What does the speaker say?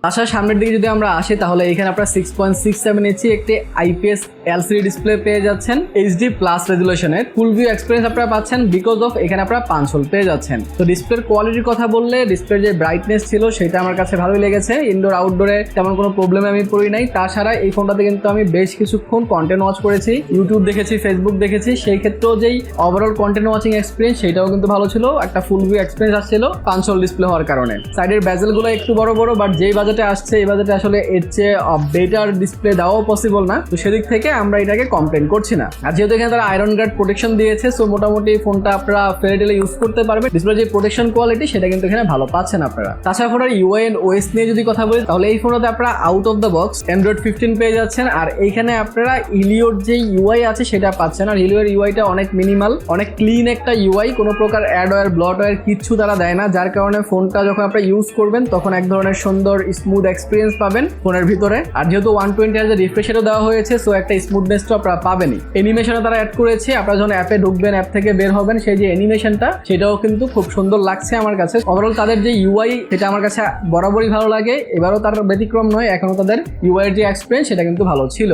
আসার সামনের দিকে যদি আমরা আসি তাহলে এখানে আপনারা 6.67 ইঞ্চি একটি আইপিএস এলসিডি ডিসপ্লে পেয়ে যাচ্ছেন এইচডি প্লাস রেজুলেশনের। ফুল ভিউ এক্সপিরিয়েন্স আপনারা পাচ্ছেন বিকজ অফ এখানে আপনারা 5 হোল পেয়ে যাচ্ছেন। তো ডিসপ্লের কোয়ালিটির কথা বললে ডিসপ্লের যে ব্রাইটনেস ছিল সেটা আমার কাছে ভালোই লেগেছে। ইনডোর আউটডোরে তেমন কোনো প্রবলেমে আমি পড়ি নাই। তাছাড়া এই ফোনটাতে কিন্তু আমি বেশ কিছুক্ষণ কন্টেন্ট ওয়াচ করেছি, ইউটিউব দেখেছি, ফেসবুক দেখেছি, সেই ক্ষেত্রেও যেই ওভারঅল কন্টেন্ট ওয়াচিং এক্সপিরিয়েন্স সেটাও কিন্তু ভালো ছিল। একটা ফুল ভিউ এক্সপিরিয়েন্স আসছিল 5 হোল ডিসপ্লে হওয়ার কারণে। সাইডের বেজেলগুলো একটু বড় বড়, বাট যেই বাজেটে আসছে এই বাজেটে আসলে এর চেয়ে বেটার ডিসপ্লে দেওয়াও পসিবল না। তো সেদিক থেকে আমরা এটাকে কমপ্লেন করছি না। আর যেহেতু এখানে তারা আয়রন গার্ড প্রোটেকশন দিয়েছে, সো মোটামুটি ফোনটা আপনারা ফেলে টেলে ইউজ করতে পারবেন। ডিসপ্লে যে প্রোটেকশন কোয়ালিটি সেটা কিন্তু এখানে ভালো পাচ্ছেন আপনারা। তাছাড়া ফোনের ইউআই এন্ড ওএস নিয়ে যদি কথা বলি তাহলে এই ফোনটাতে আপনারা out of the box Android 15 পেয়ে যাচ্ছেন। আর এইখানে আপনারা ইলিওর যে ইউআই আছে সেটা পাচ্ছেন। আর ইলিওর ইউআইটা অনেক মিনিমাল, অনেক ক্লিন একটা ইউআই, কোনো প্রকার অ্যাডওয়্যার ব্লটওয়্যার কিচ্ছু তারা দেয় না, যার কারণে ফোনটা যখন আপনারা ইউজ করবেন তখন এক ধরনের সুন্দর স্মুথ এক্সপিরিয়েন্স পাবেন ফোনের ভিতরে। আর যেহেতু 120 Hz রিফ্রেশ রেটও দেওয়া হয়েছে, সো একটা স্মুথনেস তো আপনারা পাবেনই। অ্যানিমেশনও তারা অ্যাড করেছে, আপনারা যখন অ্যাপে ঢুকবেন, অ্যাপ থেকে বের হবেন, সেই যে অ্যানিমেশনটা সেটাও কিন্তু খুব সুন্দর লাগছে আমার কাছে। ওভারঅল তাদের যে ইউআই সেটা আমার কাছে বরাবরই ভালো লাগে, এবারও তার ব্যতিক্রম নয়। এখনো তাদের ইউআই এর যে এক্সপিরিয়েন্স সেটা কিন্তু ভালো ছিল।